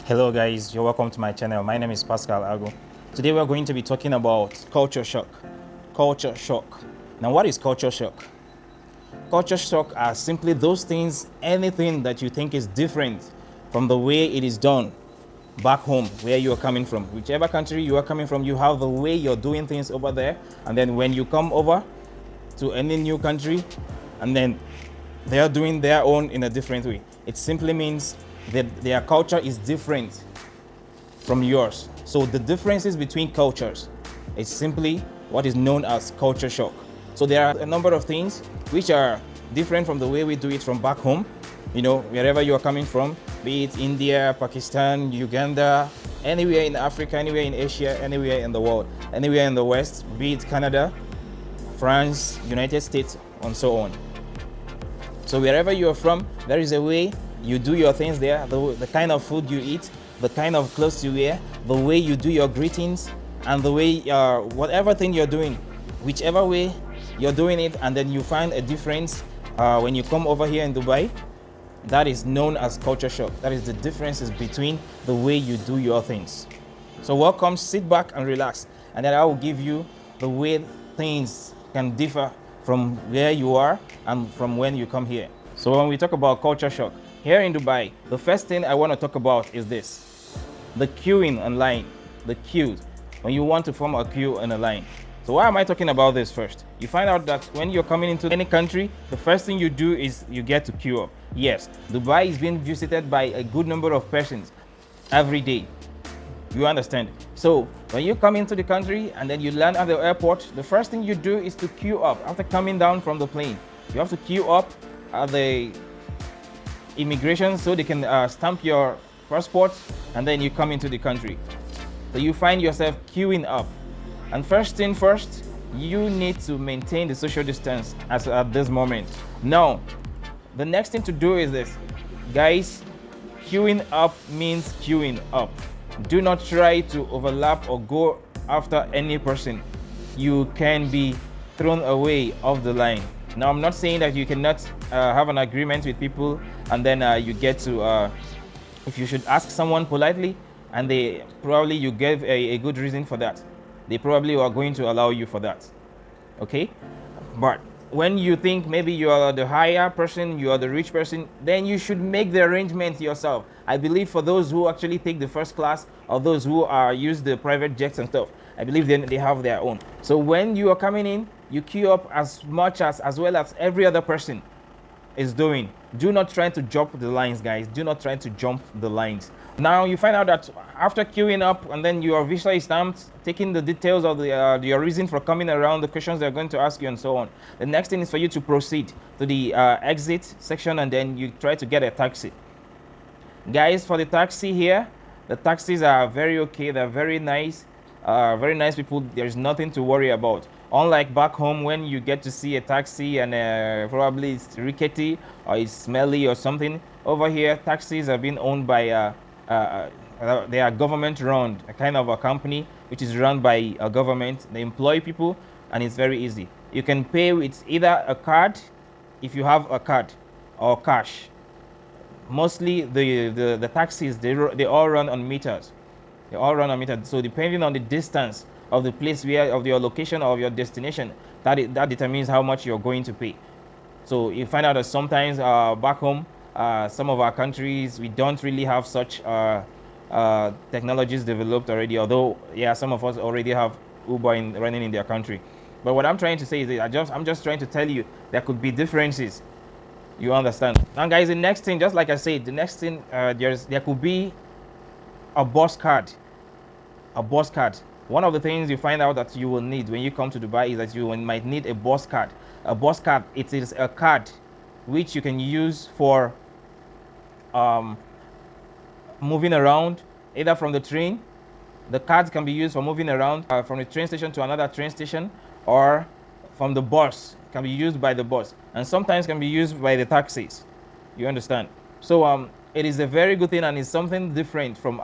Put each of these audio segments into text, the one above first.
Hello guys, you're welcome to my channel. My name is Pascal Ago. Today we're going to be talking about culture shock. Culture shock. Now what is culture shock? Culture shock are simply those things, anything that you think is different from the way it is done back home where you are coming from. Whichever country you are coming from, you have the way you're doing things over there. And then when you come over to any new country, and then they are doing their own in a different way. It simply means that their culture is different from yours. So the differences between cultures is simply what is known as culture shock. So there are a number of things which are different from the way we do it from back home. You know, wherever you are coming from, be it India, Pakistan, Uganda, anywhere in Africa, anywhere in Asia, anywhere in the world, anywhere in the West, be it Canada, France, United States, and so on. So wherever you're from, there is a way you do your things there, the kind of food you eat, the kind of clothes you wear, the way you do your greetings, and the way, whatever thing you're doing, whichever way you're doing it, and then you find a difference when you come over here in Dubai, that is known as culture shock. That is the differences between the way you do your things. So welcome, sit back and relax, and then I will give you the way things can differ from where you are and from when you come here. So when we talk about culture shock, here in Dubai, the first thing I want to talk about is this: the queuing online, the queue, when you want to form a queue in a line. So why am I talking about this first? You find out that when you're coming into any country, the first thing you do is you get to queue up. Yes, Dubai is being visited by a good number of persons every day. You understand? So when you come into the country and then you land at the airport, the first thing you do is to queue up after coming down from the plane. You have to queue up at the immigration so they can stamp your passport, and then you come into the country. So you find yourself queuing up. And first thing first, you need to maintain the social distance as at this moment. Now, the next thing to do is this. Guys, queuing up means queuing up. Do not try to overlap or go after any person. You can be thrown away off the line. Now, I'm not saying that you cannot have an agreement with people and then you get to, if you should ask someone politely and they probably you gave a good reason for that, they probably are going to allow you for that. Okay? But when you think maybe you are the higher person, you are the rich person, then you should make the arrangement yourself. I believe for those who actually take the first class or those who use the private jets and stuff, I believe then they have their own. So when you are coming in, you queue up as much as well as every other person is doing. Do not try to jump the lines, guys. Do not try to jump the lines. Now you find out that after queuing up and then you are visually stamped, taking the details of your reason for coming around, the questions they're going to ask you and so on. The next thing is for you to proceed to the exit section and then you try to get a taxi. Guys, for the taxi here, the taxis are very okay. They're very nice people. There's nothing to worry about. Unlike back home when you get to see a taxi and probably it's rickety or it's smelly or something. Over here, taxis are being owned by they are government run, a kind of a company which is run by a government. They employ people and it's very easy. You can pay with either a card, if you have a card, or cash. Mostly the taxis, they all run on meters. They all run on meters. So depending on the distance of the place of your location or of your destination, that determines how much you're going to pay. So you find out that sometimes back home, some of our countries, we don't really have such technologies developed already, although yeah, some of us already have Uber running in their country. But what I'm trying to say is that I'm just trying to tell you there could be differences. You understand? Now guys, the next thing, just like I said, the next thing, there could be a bus card. A bus card. One of the things you find out that you will need when you come to Dubai is that you might need a bus card. A bus card, it is a card which you can use for moving around, either from the train. The cards can be used for moving around from the train station to another train station, or from the bus, can be used by the bus, and sometimes can be used by the taxis. You understand? So it is a very good thing and it's something different from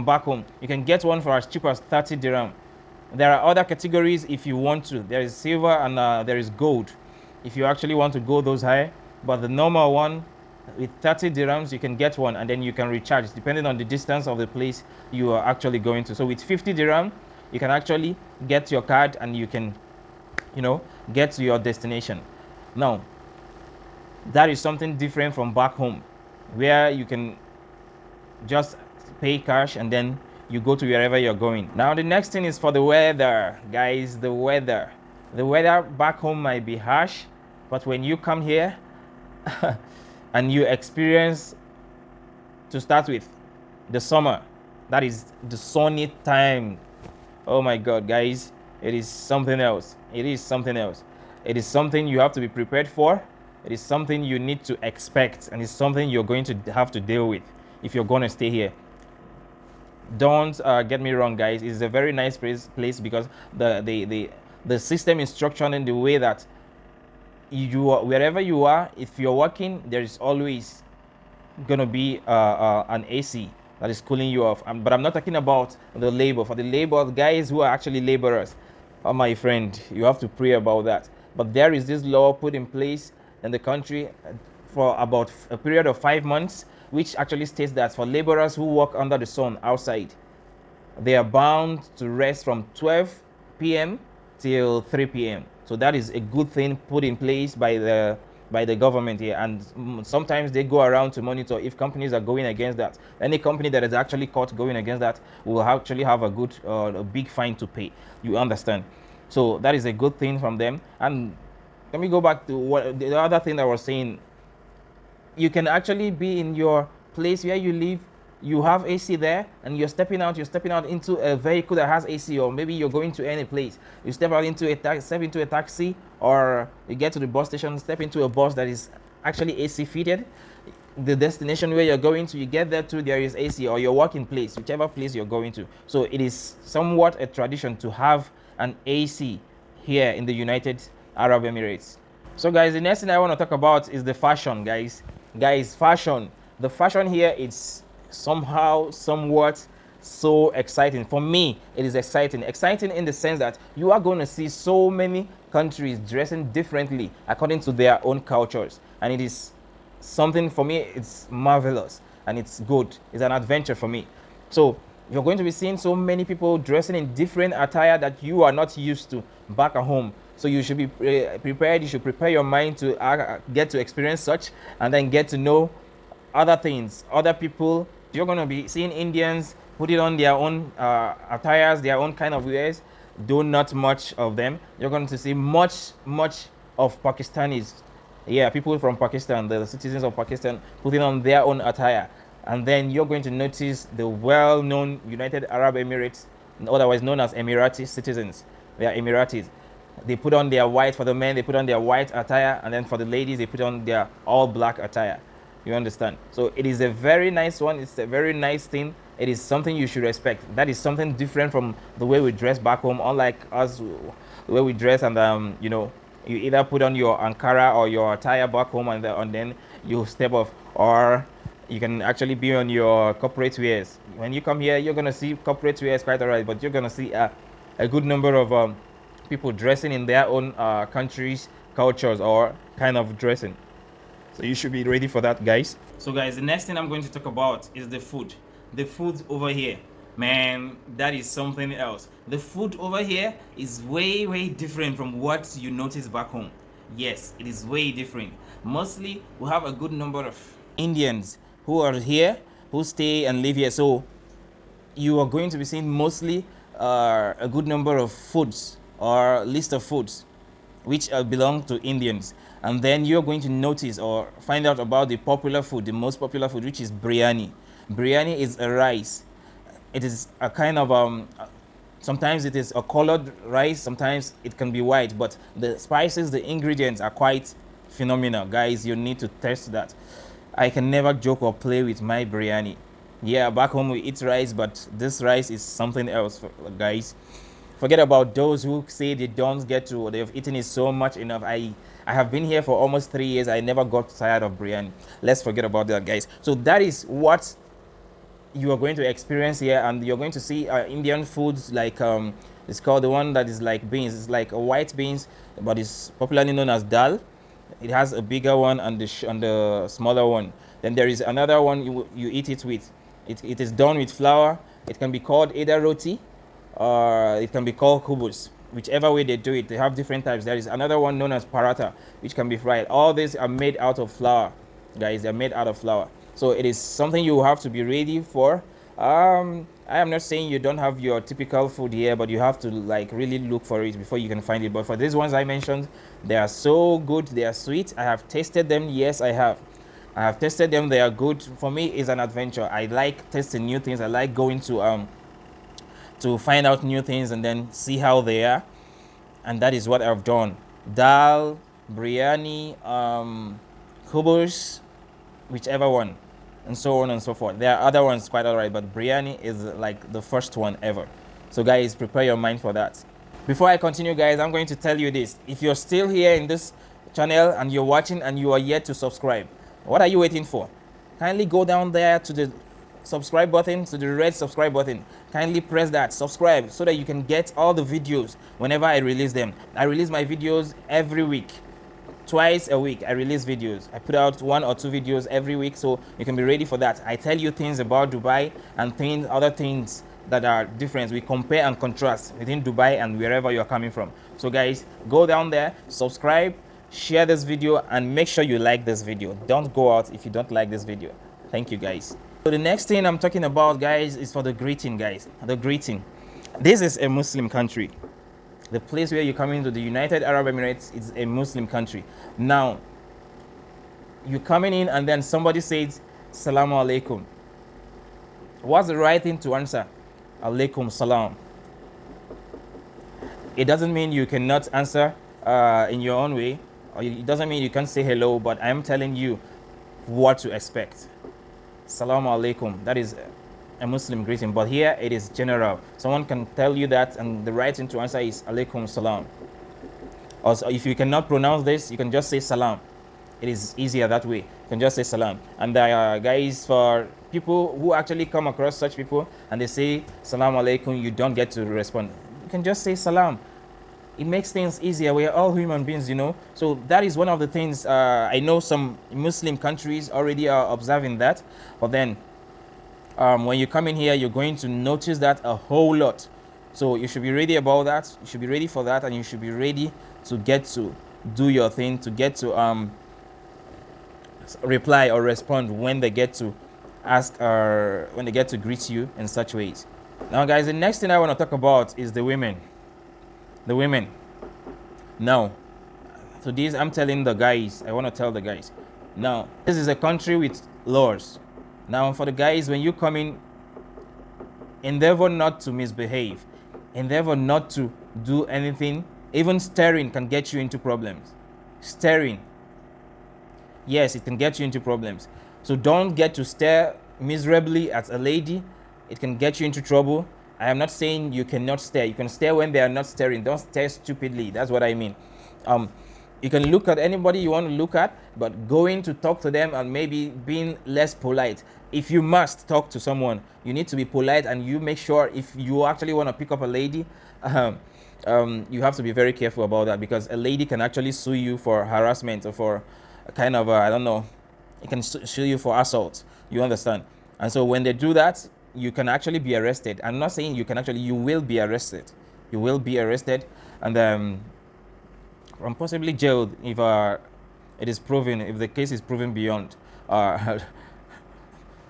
back home. You can get one for as cheap as 30 dirham. There are other categories if you want to. There is silver and there is gold if you actually want to go those high, but the normal one With 30 dirhams, you can get one, and then you can recharge depending on the distance of the place you are actually going to. So with 50 dirham, you can actually get your card and you can, get to your destination. Now, that is something different from back home, where you can just pay cash and then you go to wherever you're going. Now, the next thing is for the weather, guys. The weather back home might be harsh, but when you come here and you experience, to start with, the summer, that is the sunny time. Oh my god, guys, it is something else. It is something else. It is something you have to be prepared for. It is something you need to expect, and it's something you're going to have to deal with if you're going to stay here. Don't get me wrong, guys. It's a very nice place because the system is structured in the way that wherever you are, if you're working, there is always gonna be an AC that is cooling you off. But I'm not talking about the labor. For the labor, guys who are actually laborers, oh my friend, you have to pray about that. But there is this law put in place in the country for about a period of 5 months, which actually states that for laborers who work under the sun outside, they are bound to rest from 12 p.m. till 3 p.m. So that is a good thing put in place by the government here, and sometimes they go around to monitor if companies are going against that. Any company that is actually caught going against that will actually have a big fine to pay. You understand? So that is a good thing from them. And let me go back to the other thing that I was saying. You can actually be in your place where you live, you have AC there, and you're stepping out into a vehicle that has AC, or maybe you're going to any place. You step into a taxi, or you get to the bus station, step into a bus that is actually AC fitted. The destination where you're going to, you get there too, there is AC, or your working place, whichever place you're going to. So it is somewhat a tradition to have an AC here in the United Arab Emirates. So guys, the next thing I want to talk about is the fashion, guys. Fashion. The fashion here is somewhat so exciting. For me, it is exciting in the sense that you are going to see so many countries dressing differently according to their own cultures, and it is something, for me, it's marvelous and it's good. It's an adventure for me. So you're going to be seeing so many people dressing in different attire that you are not used to back at home. So you should be prepared. You should prepare your mind to get to experience such, and then get to know other things, other people. You're going to be seeing Indians putting on their own attires, their own kind of wears, though not much of them. You're going to see much of Pakistanis. Yeah, people from Pakistan, the citizens of Pakistan, putting on their own attire. And then you're going to notice the well-known United Arab Emirates, otherwise known as Emirati citizens. They are Emiratis. They put on their white, for the men, they put on their white attire, and then for the ladies, they put on their all-black attire. You understand? So it is a very nice one. It's a very nice thing. It is something you should respect. That is something different from the way we dress back home. Unlike us, the way we dress, and you either put on your Ankara or your attire back home, and then you step off, or you can actually be on your corporate wears. When you come here, you're gonna see corporate wears quite alright, but you're gonna see a good number of people dressing in their own countries, cultures, or kind of dressing. So you should be ready for that, guys. So guys, the next thing I'm going to talk about is the food. The food over here, man, that is something else. The food over here is way different from what you notice back home. Yes, it is way different. Mostly we have a good number of Indians who are here, who stay and live here. So you are going to be seeing mostly a good number of foods, or list of foods which belong to Indians. And then you're going to notice or find out about the popular food, the most popular food, which is biryani. Biryani is a rice. It is a kind of sometimes it is a colored rice, sometimes it can be white, but the spices, the ingredients are quite phenomenal. Guys, you need to test that. I can never joke or play with my biryani. Yeah, back home we eat rice, but this rice is something else, guys. Forget about those who say they don't get to, they've eaten it so much enough. I have been here for almost 3 years. I never got tired of biryani. Let's forget about that, guys. So that is what you are going to experience here, and you're going to see Indian foods like it's called the one that is like beans. It's like a white beans, but it's popularly known as dal. It has a bigger one and the smaller one. Then there is another one you eat it with. It is done with flour. It can be called either roti or it can be called kubus. Whichever way they do it, they have different types. There is another one known as paratha, which can be fried. All these are made out of flour, guys. They're made out of flour. So it is something you have to be ready for. I am not saying you don't have your typical food here, but you have to like really look for it before you can find it. But for these ones I mentioned, they are so good. They are sweet. I have tasted them. Yes, I have. I have tasted them. They are good. For me, it's an adventure. I like testing new things. I like going to find out new things and then see how they are. And that is what I've done. Dal, biryani, khubus, whichever one, and so on and so forth. There are other ones quite alright, but biryani is like the first one ever. So guys, prepare your mind for that. Before I continue, guys, I'm going to tell you this. If you're still here in this channel and you're watching and you are yet to subscribe, what are you waiting for? Kindly go down there to the subscribe button, to the red subscribe button. Kindly press that, subscribe, so that you can get all the videos whenever I release them. I release my videos every week. Twice a week I release videos. I put out 1 or 2 videos every week, so you can be ready for that. I tell you things about Dubai and other things that are different. We compare and contrast within Dubai and wherever you're coming from. So guys, go down there, subscribe, share this video, and make sure you like this video. Don't go out if you don't like this video. Thank you, guys. So the next thing I'm talking about, guys, is for the greeting, guys. The greeting. This is a Muslim country. The place where you come into the United Arab Emirates is a Muslim country. Now, you're coming in and then somebody says, Salamu alaikum. What's the right thing to answer? Alaikum salam. It doesn't mean you cannot answer in your own way, or it doesn't mean you can't say hello, but I'm telling you what to expect. Salamu alaikum. That is a Muslim greeting, but here it is general. Someone can tell you that, and the right thing to answer is alaikum salam. Also, if you cannot pronounce this, you can just say salam. It is easier that way. You can just say salam. And there are guys, for people who actually come across such people and they say salam alaikum, you don't get to respond. You can just say salam. It makes things easier. We are all human beings, you know. So that is one of the things. I know some Muslim countries already are observing that. But then when you come in here, you're going to notice that a whole lot. So you should be ready about that. You should be ready for that. And you should be ready to get to do your thing, to get to reply or respond when they get to ask or when they get to greet you in such ways. Now, guys, the next thing I want to talk about is the women. The women. Now, so this I'm telling the guys, I want to tell the guys. Now, this is a country with laws. Now, for the guys, when you come in, endeavor not to misbehave. Endeavor not to do anything. Even staring can get you into problems. Staring. Yes, it can get you into problems. So don't get to stare miserably at a lady. It can get you into trouble. I am not saying you cannot stare. You can stare when they are not staring. Don't stare stupidly. That's what I mean. You can look at anybody you want to look at, but going to talk to them and maybe being less polite. If you must talk to someone, you need to be polite, and you make sure if you actually want to pick up a lady, you have to be very careful about that, because a lady can actually sue you for harassment or for a kind of, I don't know, it can sue you for assault. You understand? And so when they do that, you can actually be arrested. I'm not saying you can actually, you will be arrested. You will be arrested and possibly jailed if it is proven, if the case is proven beyond.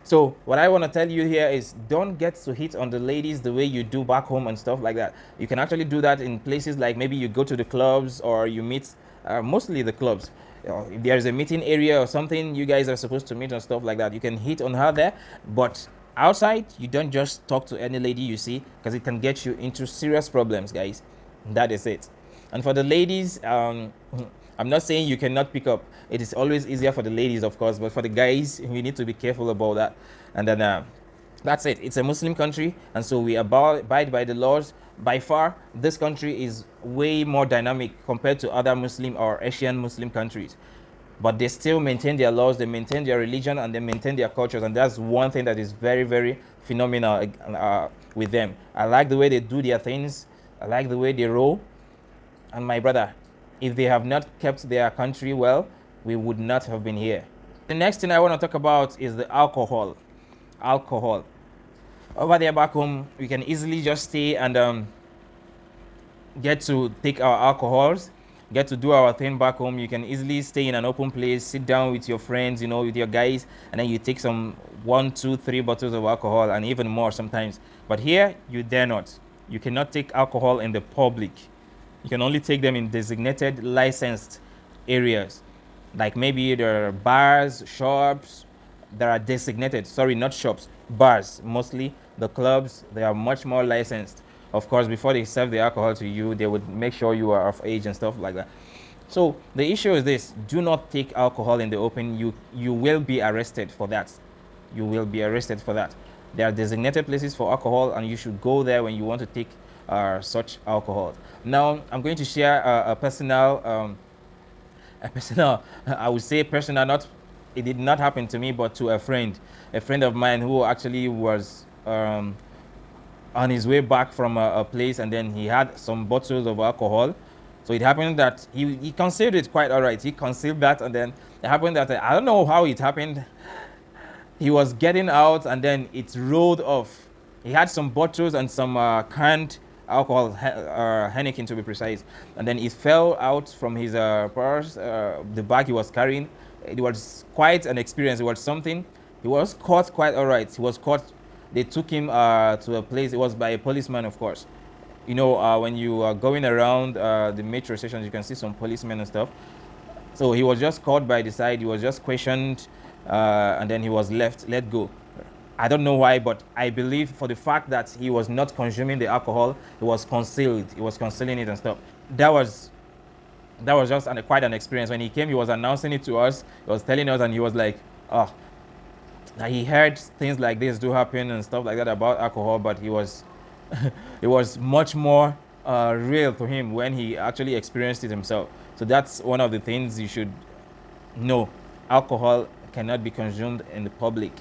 So what I want to tell you here is don't get to hit on the ladies the way you do back home and stuff like that. You can actually do that in places like maybe you go to the clubs or you meet, mostly the clubs. If there's a meeting area or something, you guys are supposed to meet and stuff like that. You can hit on her there, but outside, you don't just talk to any lady you see, because it can get you into serious problems, guys. That is it. And for the ladies, I'm not saying you cannot pick up. It is always easier for the ladies, of course, but for the guys, we need to be careful about that. And then that's it. It's a Muslim country, and so we abide by the laws. By far, this country is way more dynamic compared to other Muslim or Asian Muslim countries. But they still maintain their laws, they maintain their religion, and they maintain their cultures. And that's one thing that is very, very phenomenal with them. I like the way they do their things. I like the way they roll. And my brother, If they have not kept their country well, we would not have been here. The next thing I want to talk about is the alcohol. Alcohol. Over there back home, we can easily just stay and get to take our alcohols, get to do our thing back home. You can easily stay in an open place, sit down with your friends, with your guys, and then you take some 1, 2, 3 bottles of alcohol and even more sometimes. But here, you dare not. You cannot take alcohol in the public. You can only take them in designated licensed areas. Like maybe there are bars, shops that are designated. Sorry, not shops, bars mostly. The clubs, they are much more licensed. Of course, before they serve the alcohol to you, they would make sure you are of age and stuff like that. So the issue is this: do not take alcohol in the open. You will be arrested for that. You will be arrested for that. There are designated places for alcohol, and you should go there when you want to take such alcohol. Now, I'm going to share a personal, I would say personal, not, it did not happen to me, but to a friend of mine who actually was on his way back from a place, and then he had some bottles of alcohol. So it happened that he concealed it quite all right. He concealed that, and then it happened that I don't know how it happened. He was getting out, and then it rolled off. He had some bottles and some canned alcohol, Heineken to be precise, and then it fell out from his purse, the bag he was carrying. It was quite an experience. It was something. He was caught quite all right. He was caught. They took him to a place. It was by a policeman, of course. When you are going around the metro stations, you can see some policemen and stuff. So he was just caught by the side. He was just questioned, and then he was let go. I don't know why, but I believe for the fact that he was not consuming the alcohol, he was concealed. He was concealing it and stuff. That was just quite an experience. When he came, he was announcing it to us. He was telling us, and he was like, "Oh, that he heard things like this do happen and stuff like that about alcohol," but he was, it was much more real to him when he actually experienced it himself. So that's one of the things you should know: alcohol cannot be consumed in the public.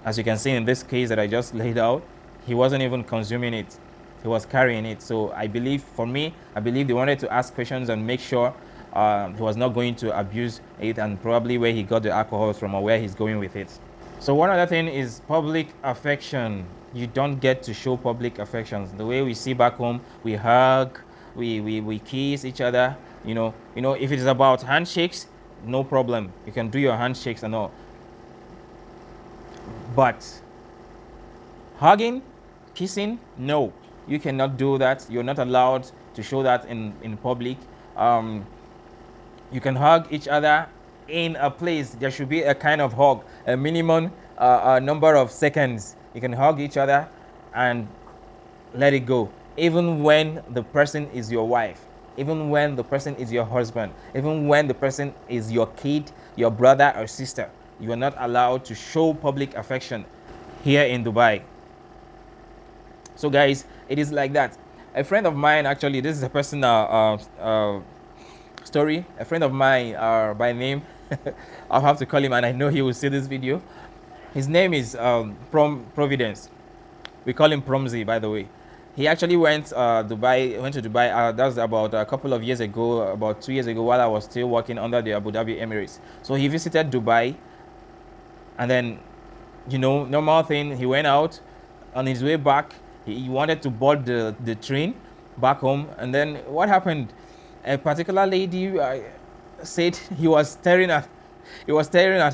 As you can see in this case that I just laid out, he wasn't even consuming it. He was carrying it. So I believe they wanted to ask questions and make sure he was not going to abuse it, and probably where he got the alcohol from or where he's going with it. So one other thing is public affection. You don't get to show public affections. The way we see back home, we hug, we kiss each other. If it is about handshakes, no problem. You can do your handshakes and all. But hugging, kissing, no, you cannot do that. You're not allowed to show that in public. You can hug each other in a place. There should be a kind of hug, a minimum number of seconds. You can hug each other and let it go. Even when the person is your wife, even when the person is your husband, even when the person is your kid, your brother or sister, you are not allowed to show public affection here in Dubai. So guys, it is like that. A friend of mine, actually, this is a personal story. A friend of mine by name, I'll have to call him, and I know he will see this video. His name is Providence. We call him Promzi, by the way. He actually went to Dubai. That was about a couple of years ago, about 2 years ago, while I was still working under the Abu Dhabi Emirates. So he visited Dubai, and then, normal thing, he went out. On his way back, he wanted to board the train back home, and then what happened? A particular lady said he was staring at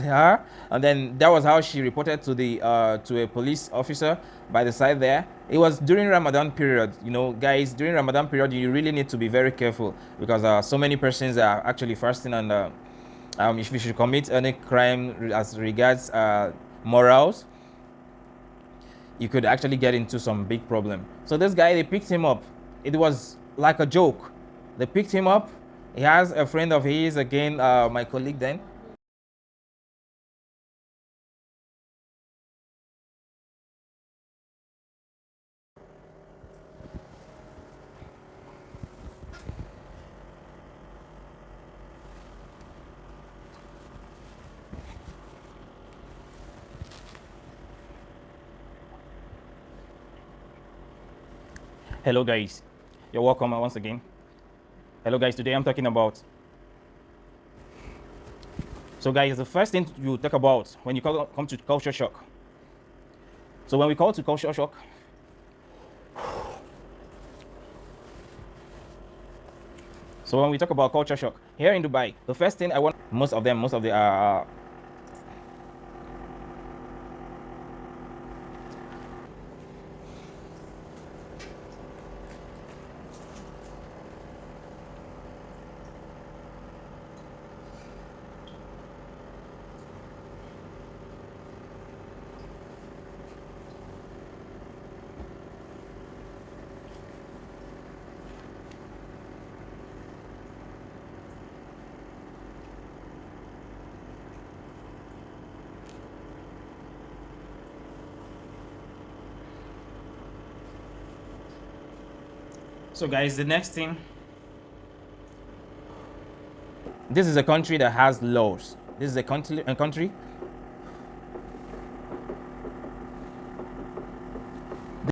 her, and then that was how she reported to a police officer by the side there. It was during Ramadan period. Guys, during Ramadan period, you really need to be very careful, because so many persons are actually fasting, and if you should commit any crime as regards morals, you could actually get into some big problem. So this guy, they picked him up. It was like a joke. They picked him up. He has a friend of his, again, my colleague then. Hello guys, you're welcome once again. Hello guys, today I'm talking about. So guys, the first thing you talk about when you come to culture shock. So when we call to culture shock, so when we talk about culture shock here in Dubai, the first thing I want, most of the so guys, the next thing, this is a country that has laws. This is a country